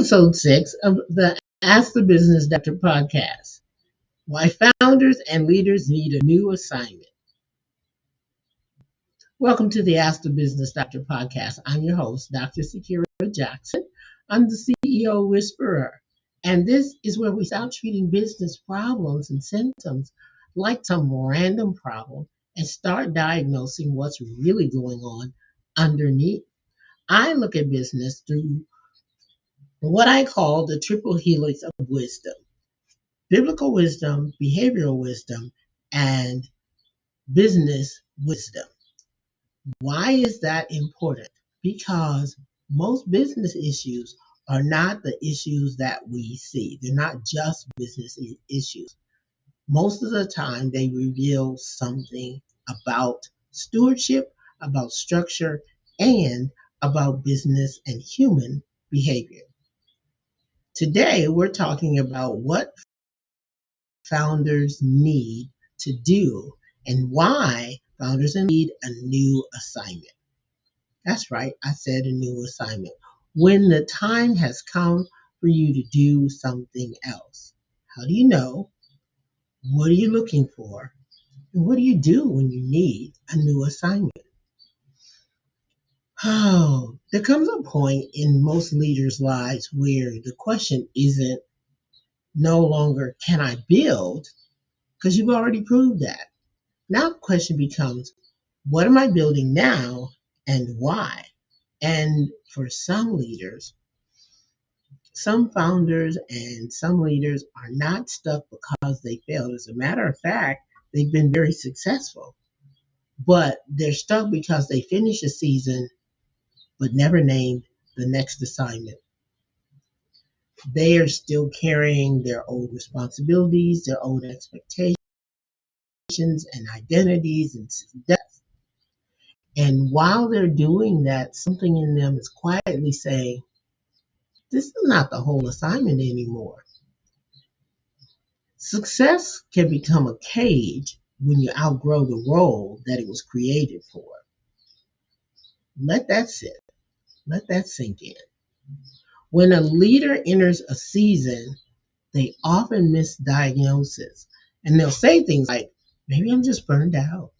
episode 6 of the Ask the Business Doctor podcast. Why founders and leaders need a new assignment. Welcome to the Ask the Business Doctor podcast. I'm your host, Dr. Sakira Jackson. I'm the CEO Whisperer. And this is where we stop treating business problems and symptoms like some random problem and start diagnosing what's really going on underneath. I look at business through what I call the triple helix of wisdom: biblical wisdom, behavioral wisdom, and business wisdom. Why is that important? Because most business issues are not the issues that we see. They're not just business issues. Most of the time, they reveal something about stewardship, about structure, and about business and human behavior. Today, we're talking about what founders need to do and why founders need a new assignment. That's right, I said a new assignment. When the time has come for you to do something else. How do you know? What are you looking for? And what do you do when you need a new assignment? Oh, there comes a point in most leaders' lives where the question isn't no longer, can I build? Because you've already proved that. Now the question becomes, what am I building now and why? And for some leaders, some founders and some leaders are not stuck because they failed. As a matter of fact, they've been very successful, but they're stuck because they finished a season but never named the next assignment. They are still carrying their old responsibilities, their old expectations and identities and depth. And while they're doing that, something in them is quietly saying, this is not the whole assignment anymore. Success can become a cage when you outgrow the role that it was created for. Let that sit. Let that sink in. When a leader enters a season, they often misdiagnose, and they'll say things like, maybe I'm just burned out.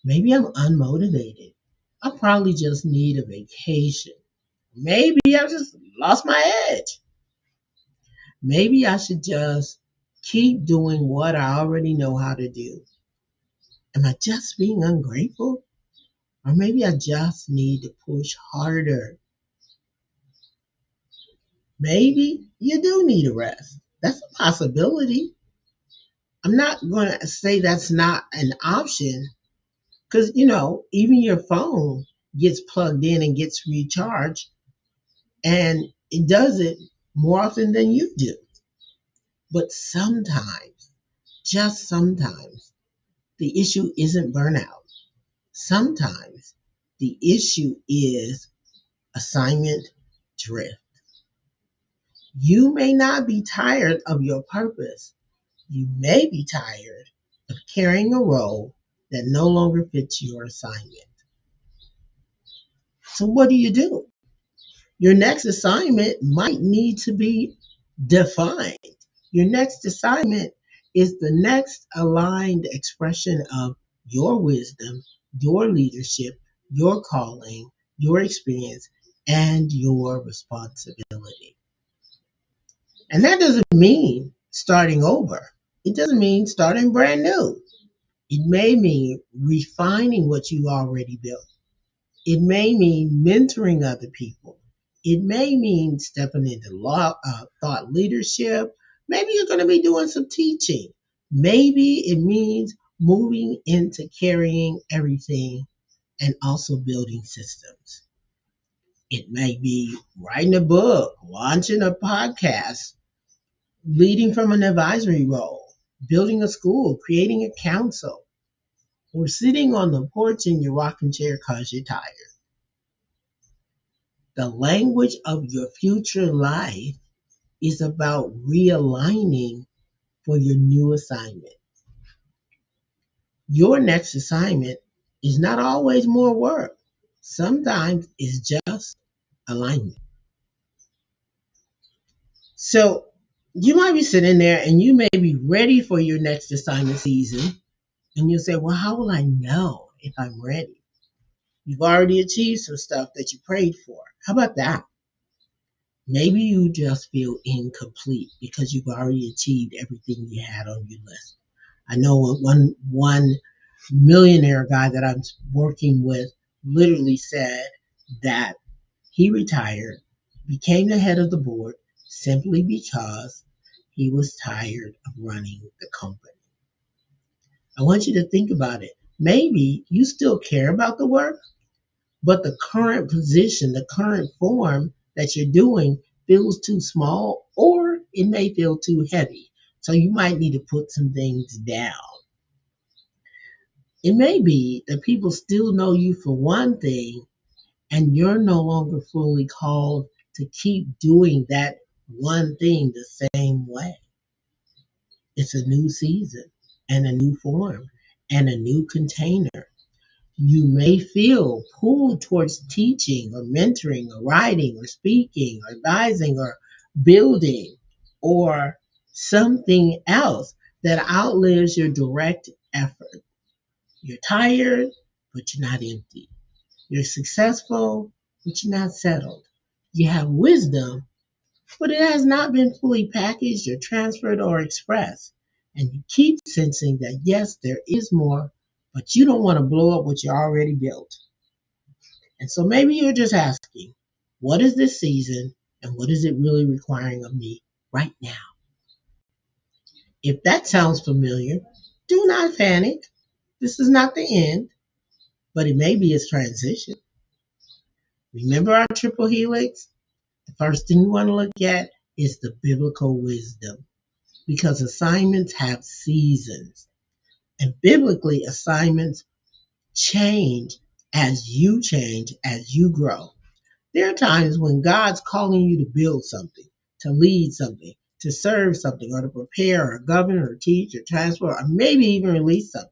Maybe I'm unmotivated. I probably just need a vacation. Maybe I just lost my edge. Maybe I should just keep doing what I already know how to do. Am I just being ungrateful? Or maybe I just need to push harder. Maybe you do need a rest. That's a possibility. I'm not going to say that's not an option because, even your phone gets plugged in and gets recharged, and it does it more often than you do. But sometimes, just sometimes, the issue isn't burnout. Sometimes the issue is assignment drift. You may not be tired of your purpose. You may be tired of carrying a role that no longer fits your assignment. So what do you do? Your next assignment might need to be defined. Your next assignment is the next aligned expression of your wisdom, your leadership, your calling, your experience, and your responsibility. And that doesn't mean starting over. It doesn't mean starting brand new. It may mean refining what you already built. It may mean mentoring other people. It may mean stepping into thought leadership. Maybe you're going to be doing some teaching. Maybe it means moving into carrying everything and also building systems. It may be writing a book, launching a podcast, leading from an advisory role, building a school, creating a council, or sitting on the porch in your rocking chair because you're tired. The language of your future life is about realigning for your new assignment. Your next assignment is not always more work. Sometimes it's just alignment. So you might be sitting there and you may be ready for your next assignment season. And you'll say, well, how will I know if I'm ready? You've already achieved some stuff that you prayed for. How about that? Maybe you just feel incomplete because you've already achieved everything you had on your list. I know one millionaire guy that I'm working with literally said that he retired, became the head of the board simply because he was tired of running the company. I want you to think about it. Maybe you still care about the work, but the current position, the current form that you're doing feels too small or it may feel too heavy. So you might need to put some things down. It may be that people still know you for one thing and you're no longer fully called to keep doing that one thing the same way. It's a new season and a new form and a new container. You may feel pulled towards teaching or mentoring or writing or speaking or advising or building or something else that outlives your direct effort. You're tired, but you're not empty. You're successful, but you're not settled. You have wisdom, but it has not been fully packaged or transferred or expressed. And you keep sensing that yes, there is more, but you don't want to blow up what you already built. And so maybe you're just asking, what is this season and what is it really requiring of me right now? If that sounds familiar, do not panic. This is not the end, but it may be its transition. Remember our triple helix? The first thing you want to look at is the biblical wisdom because assignments have seasons. And biblically, assignments change, as you grow. There are times when God's calling you to build something, to lead something, to serve something, or to prepare, or govern, or teach, or transfer, or maybe even release something.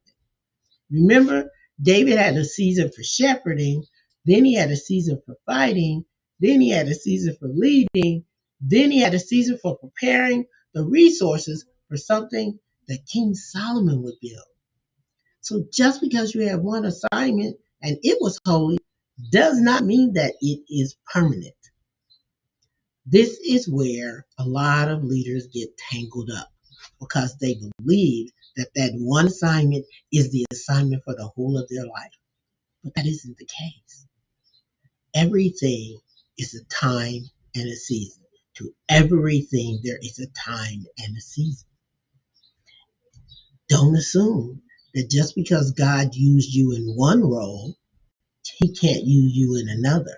Remember, David had a season for shepherding, then he had a season for fighting, then he had a season for leading, then he had a season for preparing the resources for something that King Solomon would build. So just because you have one assignment and it was holy does not mean that it is permanent. This is where a lot of leaders get tangled up because they believe that that one assignment is the assignment for the whole of their life. But that isn't the case. Everything is a time and a season. To everything, there is a time and a season. Don't assume that just because God used you in one role, he can't use you in another.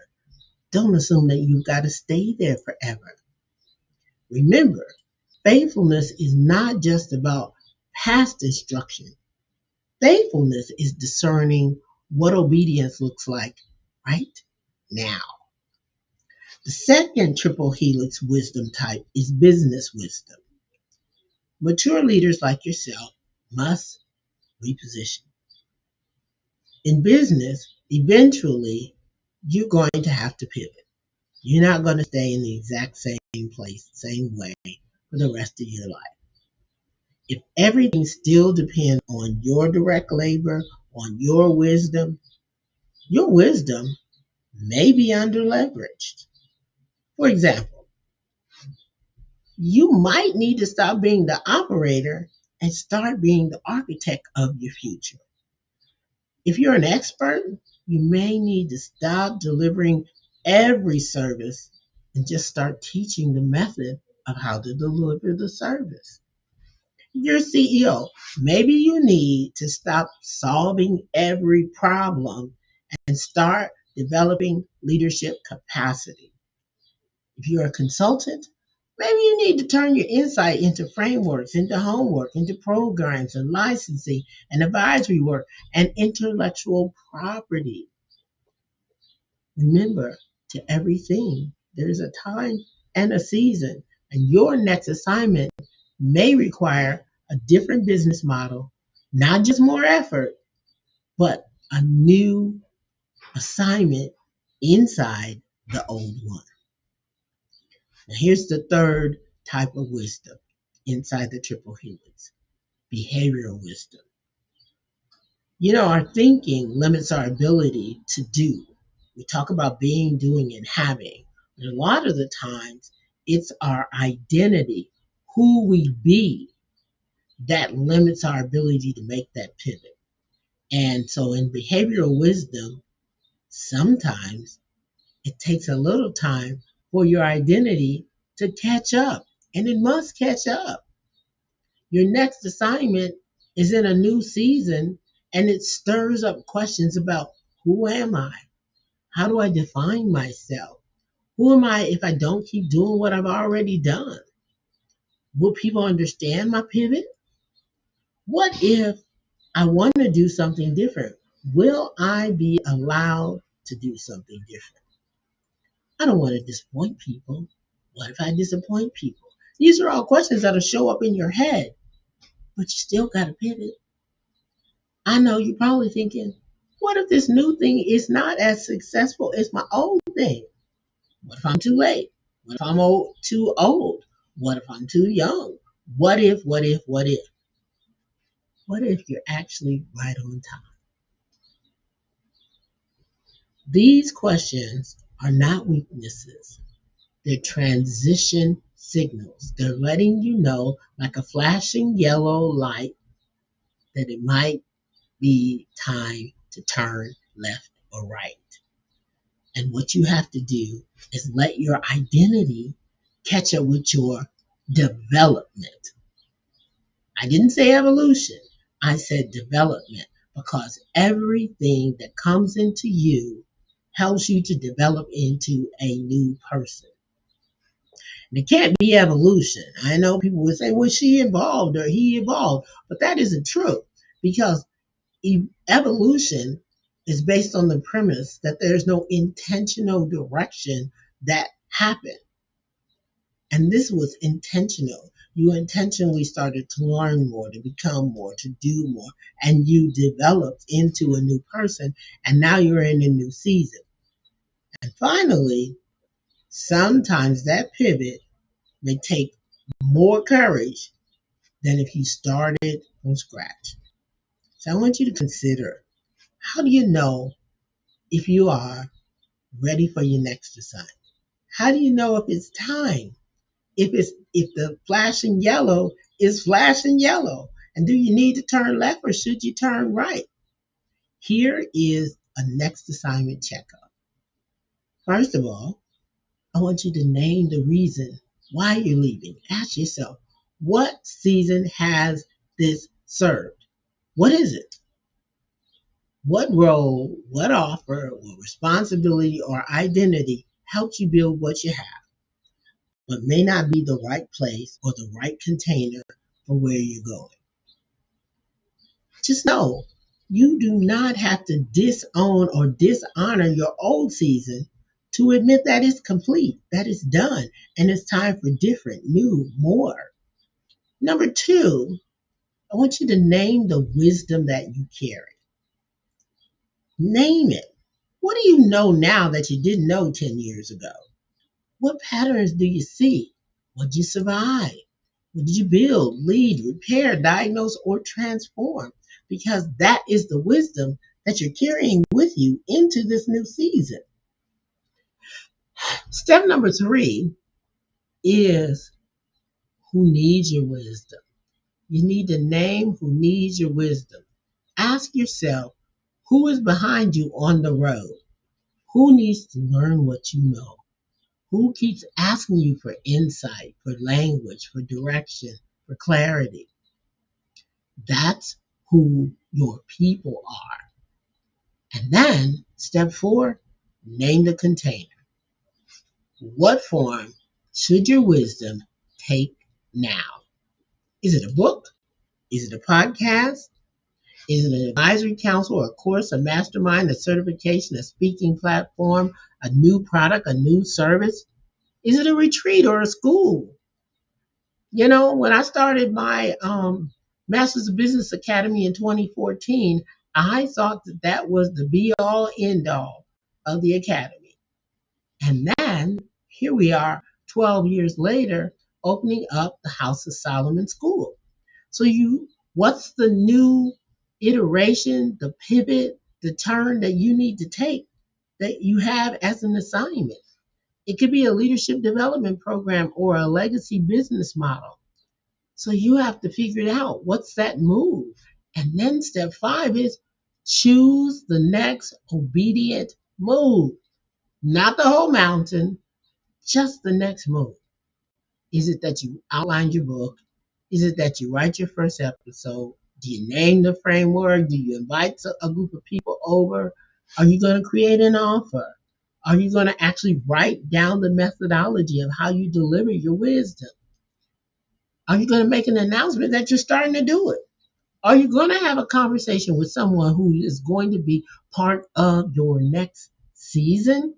Don't assume that you've got to stay there forever. Remember, faithfulness is not just about past instruction. Faithfulness is discerning what obedience looks like right now. The second triple helix wisdom type is business wisdom. Mature leaders like yourself must reposition. In business, eventually, you're going to have to pivot. You're not going to stay in the exact same place, same way for the rest of your life. If everything still depends on your direct labor, on your wisdom may be under leveraged. For example, you might need to stop being the operator and start being the architect of your future. If you're an expert, you may need to stop delivering every service and just start teaching the method of how to deliver the service. You're CEO. Maybe you need to stop solving every problem and start developing leadership capacity. If you're a consultant, maybe you need to turn your insight into frameworks, into homework, into programs and licensing and advisory work and intellectual property. Remember, to everything, there's a time and a season, and your next assignment may require a different business model, not just more effort, but a new assignment inside the old one. Now, here's the third type of wisdom inside the triple helix: behavioral wisdom. Our thinking limits our ability to do. We talk about being, doing, and having. But a lot of the times, it's our identity, who we be, that limits our ability to make that pivot. And so in behavioral wisdom, sometimes it takes a little time for your identity to catch up, and it must catch up. Your next assignment is in a new season, and it stirs up questions about: who am I? How do I define myself? Who am I if I don't keep doing what I've already done? Will people understand my pivot? What if I want to do something different? Will I be allowed to do something different? I don't want to disappoint people. What if I disappoint people? These are all questions that'll show up in your head, but you still got to pivot. I know you're probably thinking, what if this new thing is not as successful as my old thing? What if I'm too late? What if I'm too old? What if I'm too young? What if, what if, what if? What if you're actually right on time? These questions are not weaknesses. They're transition signals. They're letting you know, like a flashing yellow light, that it might be time to turn left or right. And what you have to do is let your identity catch up with your development. I didn't say evolution, I said development, because everything that comes into you helps you to develop into a new person. And it can't be evolution. I know people would say, well, she evolved or he evolved, but that isn't true, because evolution is based on the premise that there's no intentional direction that happened. And this was intentional. You intentionally started to learn more, to become more, to do more, and you developed into a new person, and now you're in a new season. And finally, sometimes that pivot may take more courage than if you started from scratch. So I want you to consider, how do you know if you are ready for your next assignment? How do you know if it's time? If the flashing yellow is flashing yellow, and do you need to turn left or should you turn right? Here is a next assignment checkup. First of all, I want you to name the reason why you're leaving. Ask yourself, what season has this served? What is it? What role, what offer, what responsibility or identity helps you build what you have, but may not be the right place or the right container for where you're going? Just know you do not have to disown or dishonor your old season to admit that it's complete, that it's done, and it's time for different, new, more. Number two, I want you to name the wisdom that you carry. Name it. What do you know now that you didn't know 10 years ago? What patterns do you see? What did you survive? What did you build, lead, repair, diagnose, or transform? Because that is the wisdom that you're carrying with you into this new season. Step number three is who needs your wisdom. You need to name who needs your wisdom. Ask yourself, who is behind you on the road? Who needs to learn what you know? Who keeps asking you for insight, for language, for direction, for clarity? That's who your people are. And then, step four, name the container. What form should your wisdom take now? Is it a book? Is it a podcast? Is it an advisory council, a course, a mastermind, a certification, a speaking platform, a new product, a new service? Is it a retreat or a school? When I started my Masters of Business Academy in 2014, I thought that was the be all end all of the academy. And then here we are 12 years later, opening up the House of Solomon School. So what's the new iteration, the pivot, the turn that you need to take that you have as an assignment? It could be a leadership development program or a legacy business model. So you have to figure it out. What's that move? And then step 5 is choose the next obedient move. Not the whole mountain, just the next move. Is it that you outlined your book? Is it that you write your first episode? Do you name the framework? Do you invite a group of people over? Are you going to create an offer? Are you going to actually write down the methodology of how you deliver your wisdom? Are you going to make an announcement that you're starting to do it? Are you going to have a conversation with someone who is going to be part of your next season?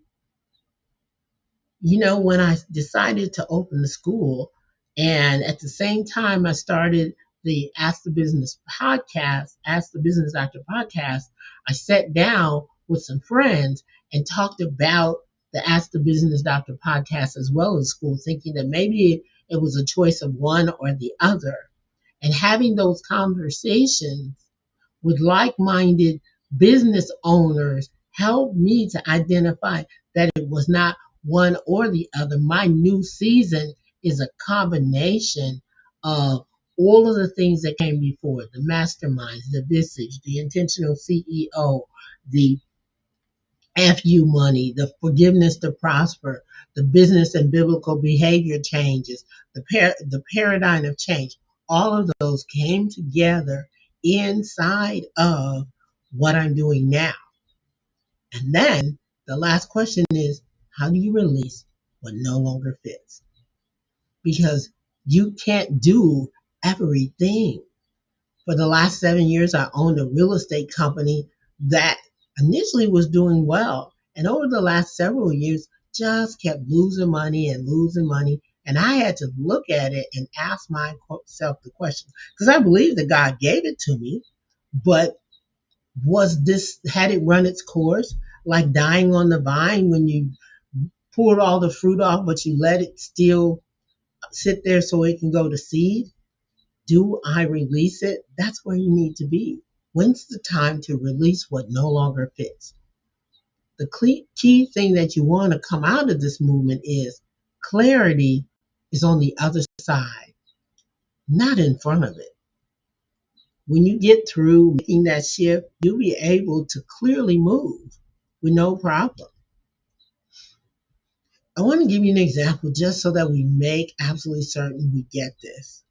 When I decided to open the school, and at the same time I started the Ask the Business podcast, Ask the Business Doctor podcast, I sat down with some friends and talked about the Ask the Business Doctor podcast as well as school, thinking that maybe it was a choice of one or the other. And having those conversations with like-minded business owners helped me to identify that it was not one or the other. My new season is a combination of all of the things that came before: the masterminds, the visage, the intentional CEO, the FU money, the forgiveness to prosper, the business and biblical behavior changes, the paradigm of change. All of those came together inside of what I'm doing now. And then the last question is, how do you release what no longer fits? Because you can't do everything. For the last 7 years, I owned a real estate company that initially was doing well. And over the last several years, just kept losing money and losing money. And I had to look at it and ask myself the question, because I believe that God gave it to me, but had it run its course, like dying on the vine when you poured all the fruit off, but you let it still sit there so it can go to seed? Do I release it? That's where you need to be. When's the time to release what no longer fits? The key thing that you want to come out of this movement is clarity is on the other side, not in front of it. When you get through making that shift, you'll be able to clearly move with no problem. I want to give you an example just so that we make absolutely certain we get this.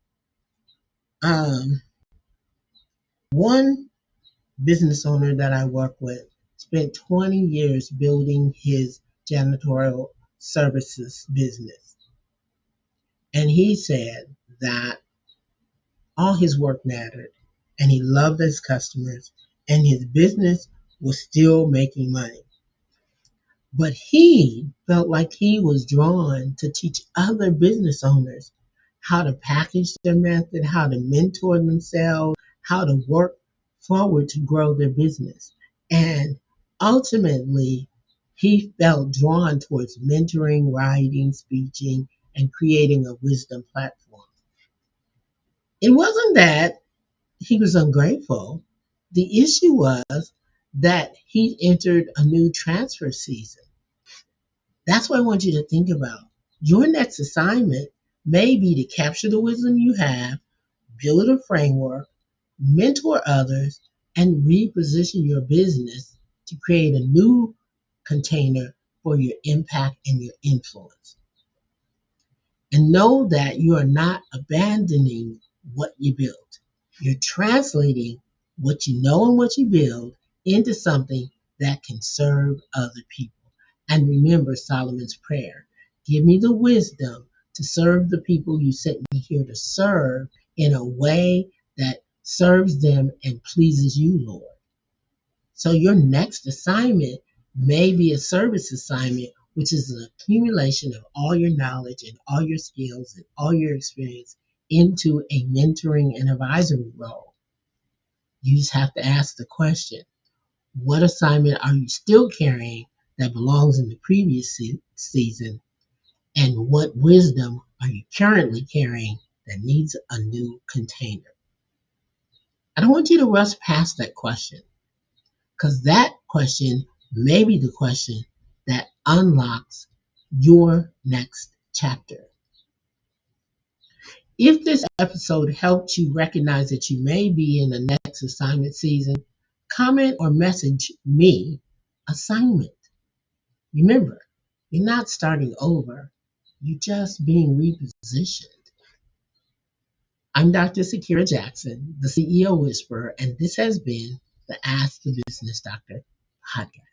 One business owner that I work with spent 20 years building his janitorial services business. And he said that all his work mattered and he loved his customers and his business was still making money. But he felt like he was drawn to teach other business owners how to package their method, how to mentor themselves, how to work forward to grow their business. And ultimately, he felt drawn towards mentoring, writing, speaking, and creating a wisdom platform. It wasn't that he was ungrateful. The issue was that he entered a new transfer season. That's what I want you to think about. Your next assignment may be to capture the wisdom you have, build a framework, mentor others, and reposition your business to create a new container for your impact and your influence. And know that you are not abandoning what you built. You're translating what you know and what you build into something that can serve other people. And remember Solomon's prayer. Give me the wisdom to serve the people you sent me here to serve in a way that serves them and pleases you, Lord. So your next assignment may be a service assignment, which is an accumulation of all your knowledge and all your skills and all your experience into a mentoring and advisory role. You just have to ask the question, what assignment are you still carrying that belongs in the previous season? And what wisdom are you currently carrying that needs a new container? I don't want you to rush past that question because that question may be the question that unlocks your next chapter. If this episode helped you recognize that you may be in the next assignment season, comment or message me assignment. Remember, you're not starting over, you're just being repositioned. I'm Dr. Sakira Jackson, the CEO Whisperer, and this has been the Ask the Business Doctor podcast.